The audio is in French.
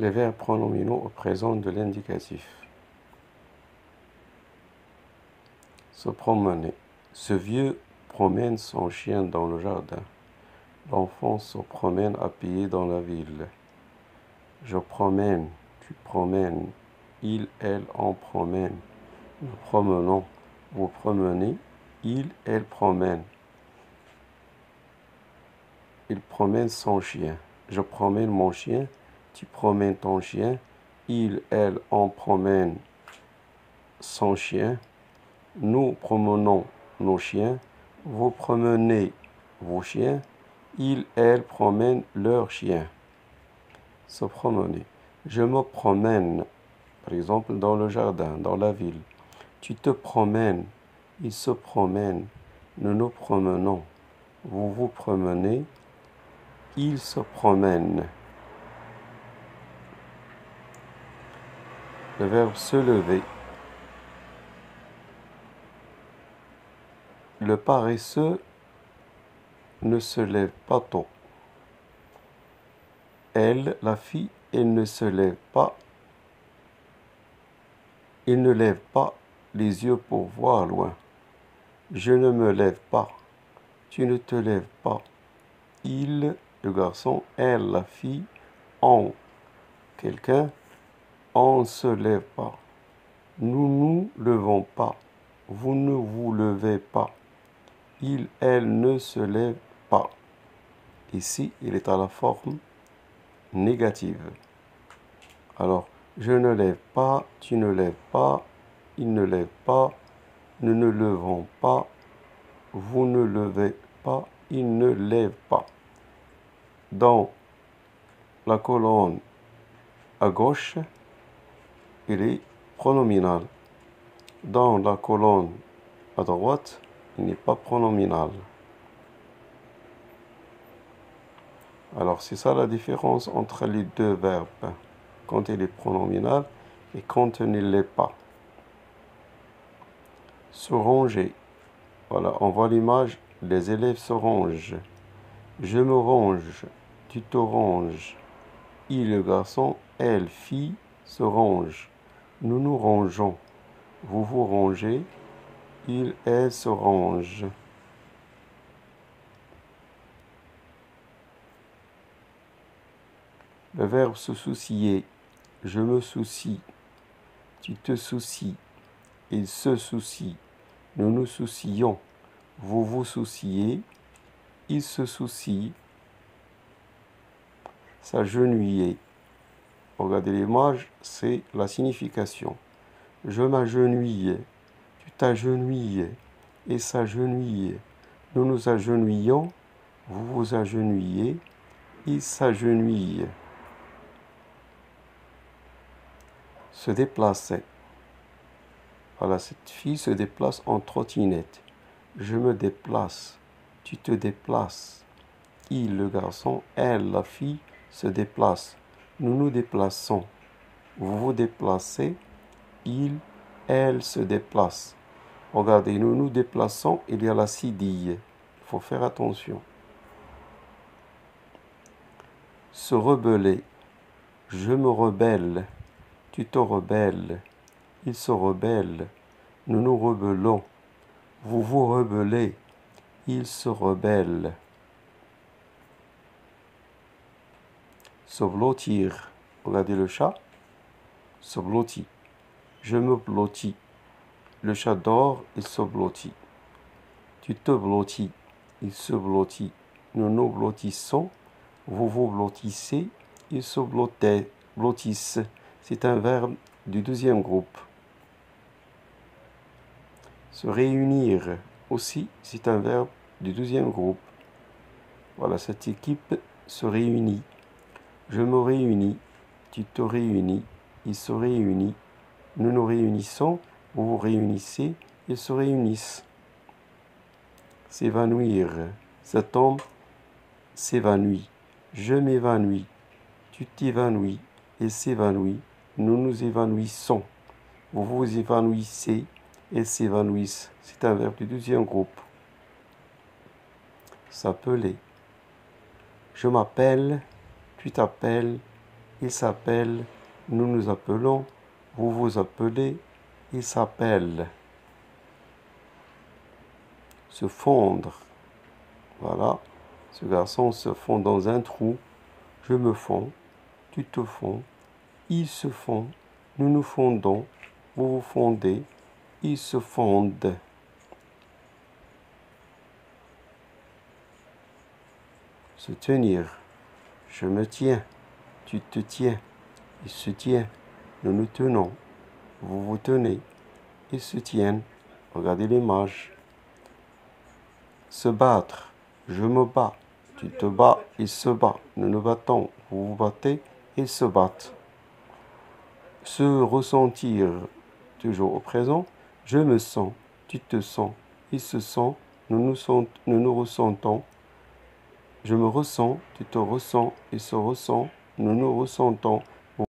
Les verbes pronominaux au présent de l'indicatif. Se promener. Ce vieux promène son chien dans le jardin. L'enfant se promène à pied dans la ville. Je promène, tu promènes, il, elle en promène. Nous promenons, vous promenez, il, elle promène. Il promène son chien. Je promène mon chien, tu promènes ton chien, il, elle en promène son chien. Nous promenons nos chiens, vous promenez vos chiens, ils, elles promènent leurs chiens. Se promener. Je me promène, par exemple, dans le jardin, dans la ville. Tu te promènes, ils se promènent, nous nous promenons. Vous vous promenez, ils se promènent. Le verbe se lever. Le paresseux ne se lève pas tôt. Elle, la fille, elle ne se lève pas. Il ne lève pas les yeux pour voir loin. Je ne me lève pas. Tu ne te lèves pas. Il, le garçon, elle, la fille, on, quelqu'un, on ne se lève pas. Nous nous levons pas. Vous ne vous levez pas. Il, elle ne se lève pas. Ici, il est à la forme négative. Alors, je ne lève pas, tu ne lèves pas, il ne lève pas, nous ne levons pas, vous ne levez pas, il ne lève pas. Dans la colonne à gauche, il est pronominal. Dans la colonne à droite, il n'est pas pronominal. Alors, c'est ça la différence entre les deux verbes, quand il est pronominal et quand il ne l'est pas. Se ranger. Voilà, on voit l'image, les élèves se rangent. Je me range, tu te ranges. Il, le garçon, elle, fille, se range. Nous nous rangeons. Vous vous rangez. Il, elle se range. Le verbe se soucier. Je me soucie. Tu te soucies. Il se soucie. Nous nous soucions. Vous vous souciez. Il se soucie. S'agenouiller. Regardez l'image, c'est la signification. Je m'agenouille. Tu t'agenouilles. Et s'agenouille. Nous nous agenouillons. Vous vous agenouillez. Il s'agenouille. Se déplacer. Voilà, cette fille se déplace en trottinette. Je me déplace. Tu te déplaces. Il, le garçon, elle, la fille, se déplace. Nous nous déplaçons. Vous vous déplacez. Il, elle se déplace. Regardez, nous nous déplaçons, il y a la cédille. Il faut faire attention. Se rebeller. Je me rebelle. Tu te rebelles. Il se rebelle. Nous nous rebellons. Vous vous rebellez. Il se rebelle. Se blottir. Regardez le chat. Se blottit. Je me blottis. Le chat dort, il se blottit. Tu te blottis. Il se blottit. Nous nous blottissons. Vous vous blottissez. Il se blottissent. C'est un verbe du deuxième groupe. Se réunir aussi, c'est un verbe du deuxième groupe. Voilà, cette équipe se réunit. Je me réunis, tu te réunis, il se réunit. Nous nous réunissons, vous vous réunissez, ils se réunissent. S'évanouir, cet homme s'évanouit. Je m'évanouis, tu t'évanouis, il s'évanouit. Nous nous évanouissons. Vous vous évanouissez, elles s'évanouissent. C'est un verbe du deuxième groupe. S'appeler. Je m'appelle, tu t'appelles, il s'appelle, nous nous appelons, vous vous appelez, il s'appelle. Se fondre. Voilà. Ce garçon se fond dans un trou. Je me fonds, tu te fonds, ils se font, nous nous fondons, vous vous fondez, ils se fondent. Se tenir. Je me tiens, tu te tiens, il se tient, nous nous tenons, vous vous tenez, ils se tiennent. Regardez l'image. Se battre. Je me bats, tu te bats, il se bat, nous nous battons, vous vous battez, ils se battent. Se ressentir, toujours au présent. Je me sens, tu te sens, il se sent, nous nous ressentons. Je me ressens, tu te ressens, il se ressent, nous nous ressentons.